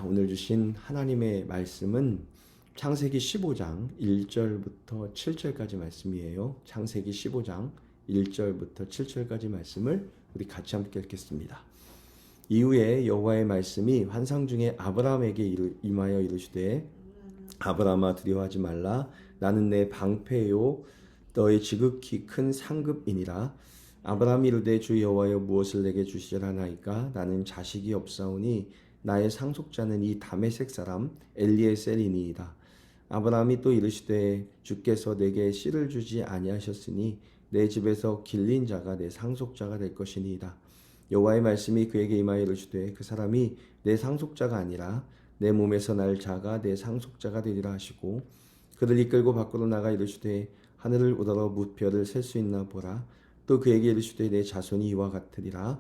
오늘 주신 하나님의 말씀은 창세기 15장 1절부터 7절까지 말씀이에요. 창세기 15장 1절부터 7절까지 말씀을 우리 같이 함께 읽겠습니다. 이후에 여호와의 말씀이 환상 중에 아브라함에게 임하여 이르시되 아브라함아 두려워하지 말라. 나는 내 방패요 너의 지극히 큰 상급이니라. 아브라함이 이르되 주 여호와여 무엇을 내게 주시려나이까. 나는 자식이 없사오니 나의 상속자는 이 다메섹 사람 엘리에셀이니이다. 아브라함이 또 이르시되 주께서 내게 씨를 주지 아니하셨으니 내 집에서 길린 자가 내 상속자가 될 것이니이다. 여호와의 말씀이 그에게 임하여 이르시되 그 사람이 내 상속자가 아니라 내 몸에서 날 자가 내 상속자가 되리라 하시고 그를 이끌고 밖으로 나가 이르시되 하늘을 우러러 무별을 셀 수 있나 보라. 또 그에게 이르시되 내 자손이 이와 같으리라.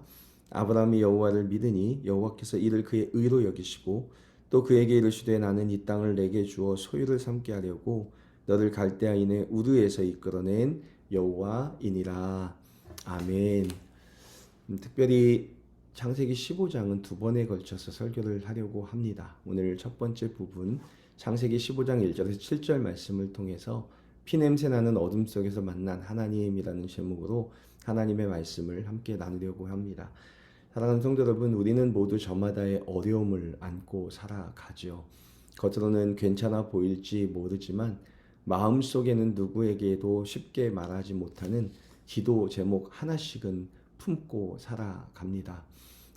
아브라함이 여호와를 믿으니 여호와께서 이를 그의 의로 여기시고 또 그에게 이르시되 나는 이 땅을 내게 주어 소유를 삼게 하려고 너를 갈대아인의 우르에서 이끌어낸 여호와이니라. 아멘. 특별히 창세기 15장은 두 번에 걸쳐서 설교를 하려고 합니다. 오늘 첫 번째 부분 창세기 15장 1절에서 7절 말씀을 통해서 피냄새 나는 어둠 속에서 만난 하나님이라는 제목으로 하나님의 말씀을 함께 나누려고 합니다. 사랑하는 성도 여러분, 우리는 모두 저마다의 어려움을 안고 살아가죠. 겉으로는 괜찮아 보일지 모르지만 마음속에는 누구에게도 쉽게 말하지 못하는 기도 제목 하나씩은 품고 살아갑니다.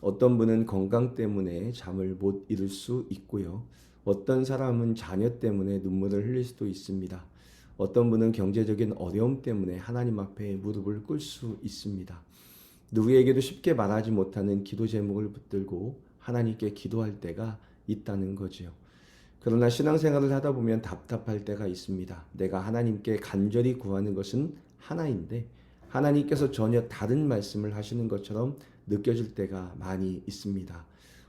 어떤 분은 건강 때문에 잠을 못 이룰 수 있고요. 어떤 사람은 자녀 때문에 눈물을 흘릴 수도 있습니다. 어떤 분은 경제적인 어려움 때문에 하나님 앞에 무릎을 꿇을 수 있습니다. 누구에게도 쉽게 말하지 못하는 기도 제목을 붙들고 하나님께 기도할 때가 있다는 거지요. 그러나 신앙생활을 하다 보면 답답할 때가 있습니다. 내가 하나님께 간절히 구하는 것은 하나인데 하나님께서 전혀 다른 말씀을 하시는 것처럼 느껴질 때가 많이 있습니다.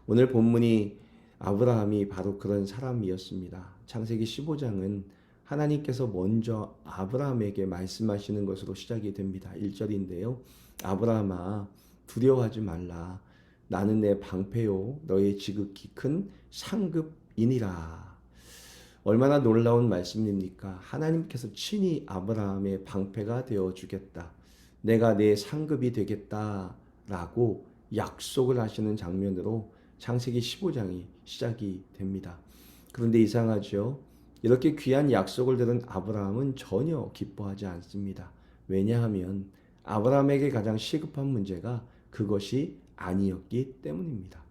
오늘 본문이 아브라함이 바로 그런 사람이었습니다. 창세기 15장은 하나님께서 먼저 아브라함에게 말씀하시는 것으로 시작이 됩니다. 1절인데요. 아브라함아 두려워하지 말라. 나는 내 방패요 너의 지극히 큰 상급이니라. 얼마나 놀라운 말씀입니까? 하나님께서 친히 아브라함의 방패가 되어주겠다. 내가 내 상급이 되겠다라고 약속을 하시는 장면으로 창세기 15장이 시작이 됩니다. 그런데 이상하죠? 이렇게 귀한 약속을 들은 아브라함은 전혀 기뻐하지 않습니다. 왜냐하면 아브라함에게 가장 시급한 문제가 그것이 아니었기 때문입니다.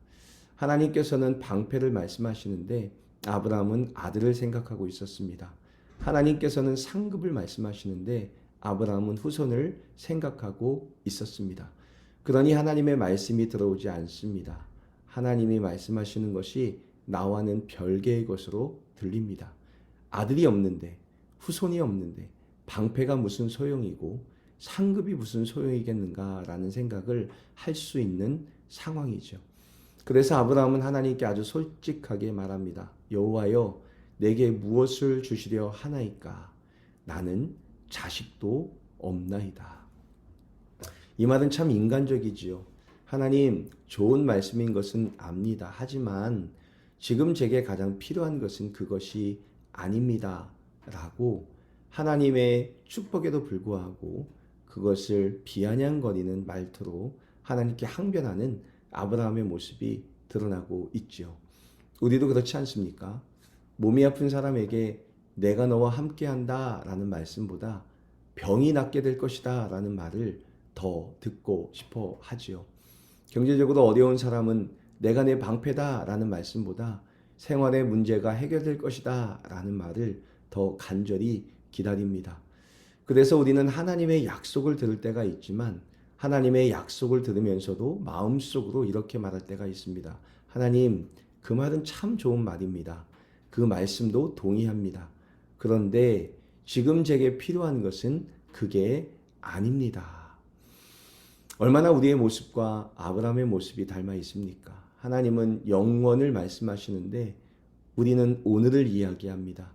하나님께서는 방패를 말씀하시는데 아브라함은 아들을 생각하고 있었습니다. 하나님께서는 상급을 말씀하시는데 아브라함은 후손을 생각하고 있었습니다. 그러니 하나님의 말씀이 들어오지 않습니다. 하나님이 말씀하시는 것이 나와는 별개의 것으로 들립니다. 아들이 없는데, 후손이 없는데 방패가 무슨 소용이고 상급이 무슨 소용이겠는가라는 생각을 할 수 있는 상황이죠. 그래서 아브라함은 하나님께 아주 솔직하게 말합니다. 여호와여, 내게 무엇을 주시려 하나이까? 나는 자식도 없나이다. 이 말은 참 인간적이지요. 하나님, 좋은 말씀인 것은 압니다. 하지만 지금 제게 가장 필요한 것은 그것이 아닙니다. 라고 하나님의 축복에도 불구하고 그것을 비아냥거리는 말투로 하나님께 항변하는 아브라함의 모습이 드러나고 있죠. 우리도 그렇지 않습니까? 몸이 아픈 사람에게 내가 너와 함께한다 라는 말씀보다 병이 낫게 될 것이다 라는 말을 더 듣고 싶어 하지요. 경제적으로 어려운 사람은 내가 내 방패다 라는 말씀보다 생활의 문제가 해결될 것이다 라는 말을 더 간절히 기다립니다. 그래서 우리는 하나님의 약속을 들을 때가 있지만 하나님의 약속을 들으면서도 마음속으로 이렇게 말할 때가 있습니다. 하나님, 그 말은 참 좋은 말입니다. 그 말씀도 동의합니다. 그런데 지금 제게 필요한 것은 그게 아닙니다. 얼마나 우리의 모습과 아브라함의 모습이 닮아 있습니까? 하나님은 영원을 말씀하시는데 우리는 오늘을 이야기합니다.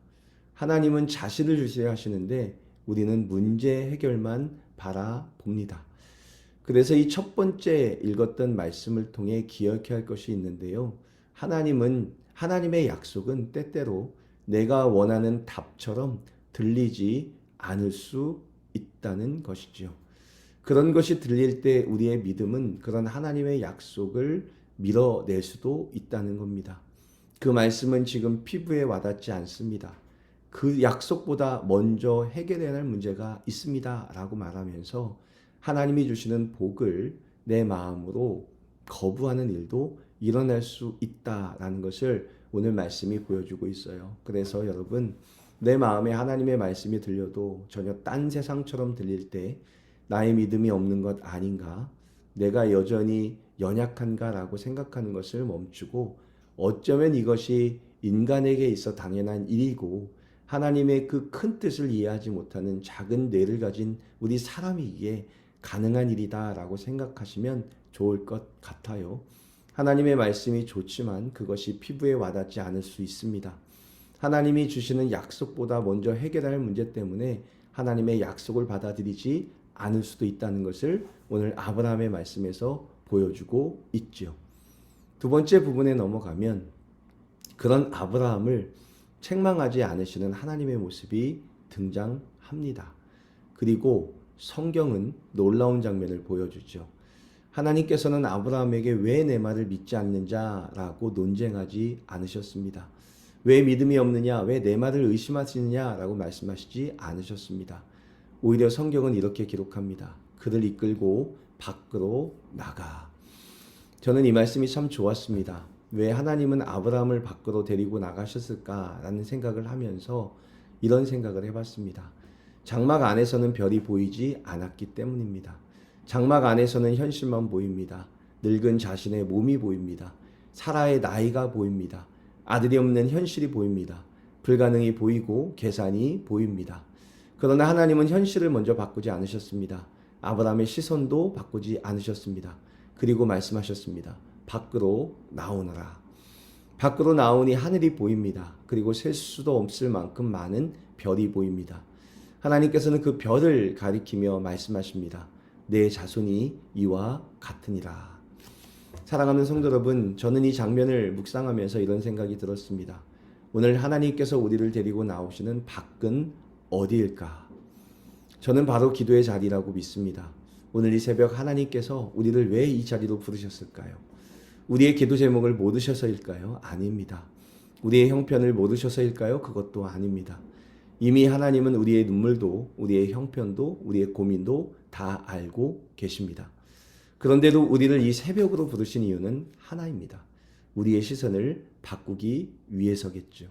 하나님은 자신을 주시려 하시는데 우리는 문제 해결만 바라봅니다. 그래서 이 첫 번째 읽었던 말씀을 통해 기억해야 할 것이 있는데요. 하나님의 약속은 때때로 내가 원하는 답처럼 들리지 않을 수 있다는 것이지요. 그런 것이 들릴 때 우리의 믿음은 그런 하나님의 약속을 밀어낼 수도 있다는 겁니다. 그 말씀은 지금 피부에 와닿지 않습니다. 그 약속보다 먼저 해결해야 할 문제가 있습니다. 라고 말하면서 하나님이 주시는 복을 내 마음으로 거부하는 일도 일어날 수 있다라는 것을 오늘 말씀이 보여주고 있어요. 그래서 여러분, 내 마음에 하나님의 말씀이 들려도 전혀 딴 세상처럼 들릴 때 나의 믿음이 없는 것 아닌가? 내가 여전히 연약한가라고 생각하는 것을 멈추고 어쩌면 이것이 인간에게 있어 당연한 일이고 하나님의 그 큰 뜻을 이해하지 못하는 작은 뇌를 가진 우리 사람이기에 가능한 일이다라고 생각하시면 좋을 것 같아요. 하나님의 말씀이 좋지만 그것이 피부에 와닿지 않을 수 있습니다. 하나님이 주시는 약속보다 먼저 해결할 문제 때문에 하나님의 약속을 받아들이지 않을 수도 있다는 것을 오늘 아브라함의 말씀에서 보여주고 있죠. 두 번째 부분에 넘어가면 그런 아브라함을 책망하지 않으시는 하나님의 모습이 등장합니다. 그리고 성경은 놀라운 장면을 보여주죠. 하나님께서는 아브라함에게 왜 내 말을 믿지 않는 자라고 논쟁하지 않으셨습니다. 왜 믿음이 없느냐, 왜 내 말을 의심하시느냐라고 말씀하시지 않으셨습니다. 오히려 성경은 이렇게 기록합니다. 그를 이끌고 밖으로 나가. 저는 이 말씀이 참 좋았습니다. 왜 하나님은 아브라함을 밖으로 데리고 나가셨을까라는 생각을 하면서 이런 생각을 해봤습니다. 장막 안에서는 별이 보이지 않았기 때문입니다. 장막 안에서는 현실만 보입니다. 늙은 자신의 몸이 보입니다. 사라의 나이가 보입니다. 아들이 없는 현실이 보입니다. 불가능이 보이고 계산이 보입니다. 그러나 하나님은 현실을 먼저 바꾸지 않으셨습니다. 아브라함의 시선도 바꾸지 않으셨습니다. 그리고 말씀하셨습니다. 밖으로 나오너라. 밖으로 나오니 하늘이 보입니다. 그리고 셀 수도 없을 만큼 많은 별이 보입니다. 하나님께서는 그 별을 가리키며 말씀하십니다. 내 자손이 이와 같으니라. 사랑하는 성도 여러분, 저는 이 장면을 묵상하면서 이런 생각이 들었습니다. 오늘 하나님께서 우리를 데리고 나오시는 밖은 어디일까? 저는 바로 기도의 자리라고 믿습니다. 오늘 이 새벽 하나님께서 우리를 왜 이 자리로 부르셨을까요? 우리의 기도 제목을 모르셔서일까요? 아닙니다. 우리의 형편을 모르셔서일까요? 그것도 아닙니다. 이미 하나님은 우리의 눈물도, 우리의 형편도, 우리의 고민도 다 알고 계십니다. 그런데도 우리를 이 새벽으로 부르신 이유는 하나입니다. 우리의 시선을 바꾸기 위해서겠죠.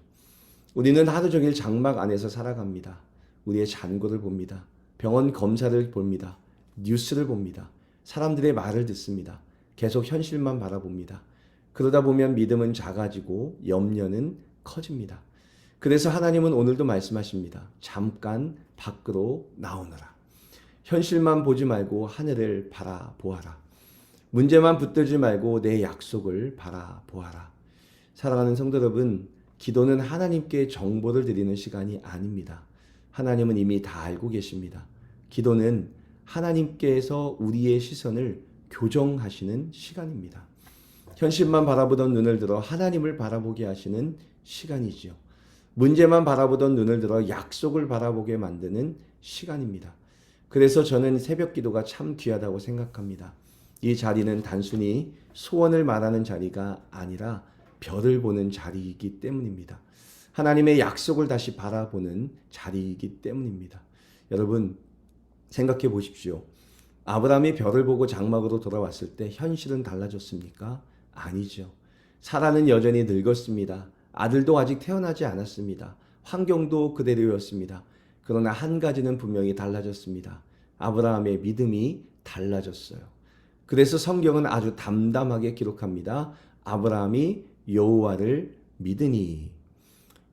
우리는 하루 종일 장막 안에서 살아갑니다. 우리의 잔고를 봅니다. 병원 검사를 봅니다. 뉴스를 봅니다. 사람들의 말을 듣습니다. 계속 현실만 바라봅니다. 그러다 보면 믿음은 작아지고 염려는 커집니다. 그래서 하나님은 오늘도 말씀하십니다. 잠깐 밖으로 나오너라. 현실만 보지 말고 하늘을 바라보아라. 문제만 붙들지 말고 내 약속을 바라보아라. 사랑하는 성도 여러분, 기도는 하나님께 정보를 드리는 시간이 아닙니다. 하나님은 이미 다 알고 계십니다. 기도는 하나님께서 우리의 시선을 교정하시는 시간입니다. 현실만 바라보던 눈을 들어 하나님을 바라보게 하시는 시간이지요. 문제만 바라보던 눈을 들어 약속을 바라보게 만드는 시간입니다. 그래서 저는 새벽 기도가 참 귀하다고 생각합니다. 이 자리는 단순히 소원을 말하는 자리가 아니라 별을 보는 자리이기 때문입니다. 하나님의 약속을 다시 바라보는 자리이기 때문입니다. 여러분, 생각해 보십시오. 아브라함이 별을 보고 장막으로 돌아왔을 때 현실은 달라졌습니까? 아니죠. 사라는 여전히 늙었습니다. 아들도 아직 태어나지 않았습니다. 환경도 그대로였습니다. 그러나 한 가지는 분명히 달라졌습니다. 아브라함의 믿음이 달라졌어요. 그래서 성경은 아주 담담하게 기록합니다. 아브라함이 여호와를 믿으니.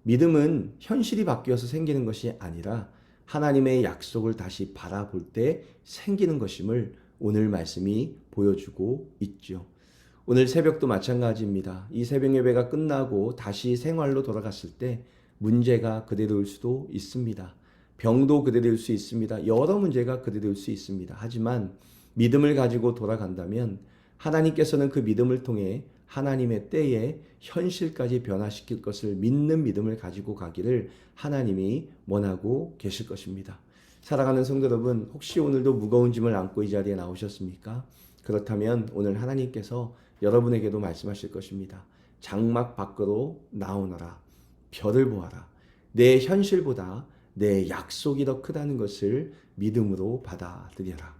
믿음은 현실이 바뀌어서 생기는 것이 아니라 하나님의 약속을 다시 바라볼 때 생기는 것임을 오늘 말씀이 보여주고 있죠. 오늘 새벽도 마찬가지입니다. 이 새벽 예배가 끝나고 다시 생활로 돌아갔을 때 문제가 그대로일 수도 있습니다. 병도 그대로일 수 있습니다. 여러 문제가 그대로일 수 있습니다. 하지만 믿음을 가지고 돌아간다면 하나님께서는 그 믿음을 통해 하나님의 때에 현실까지 변화시킬 것을 믿는 믿음을 가지고 가기를 하나님이 원하고 계실 것입니다. 사랑하는 성도 여러분, 혹시 오늘도 무거운 짐을 안고 이 자리에 나오셨습니까? 그렇다면 오늘 하나님께서 여러분에게도 말씀하실 것입니다. 장막 밖으로 나오너라. 별을 보아라. 내 현실보다 내 약속이 더 크다는 것을 믿음으로 받아들여라.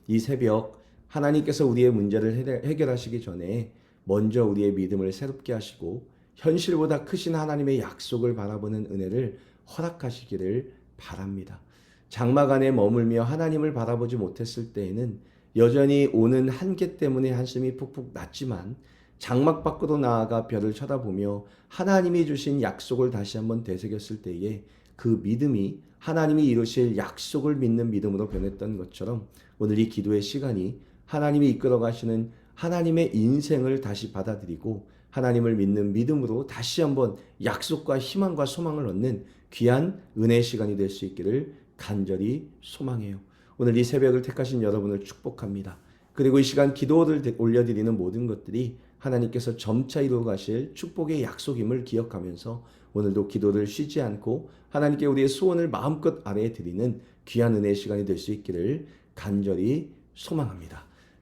이 새벽 하나님께서 우리의 문제를 해결하시기 전에 먼저 우리의 믿음을 새롭게 하시고 현실보다 크신 하나님의 약속을 바라보는 은혜를 허락하시기를 바랍니다. 장막 안에 머물며 하나님을 바라보지 못했을 때에는 여전히 오는 한계 때문에 한숨이 푹푹 났지만 장막 밖으로 나아가 별을 쳐다보며 하나님이 주신 약속을 다시 한번 되새겼을 때에 그 믿음이 하나님이 이루실 약속을 믿는 믿음으로 변했던 것처럼 오늘 이 기도의 시간이 하나님이 이끌어 가시는 하나님의 인생을 다시 받아들이고 하나님을 믿는 믿음으로 다시 한번 약속과 희망과 소망을 얻는 귀한 은혜의 시간이 될 수 있기를 간절히 소망해요. 오늘 이 새벽을 택하신 여러분을 축복합니다. 그리고 이 시간 기도를 올려드리는 모든 것들이 하나님께서 점차 이루어 가실 축복의 약속임을 기억하면서 오늘도 기도를 쉬지 않고 하나님께 우리의 소원을 마음껏 아뢰 드리는 귀한 은혜의 시간이 될 수 있기를 간절히 소망합니다.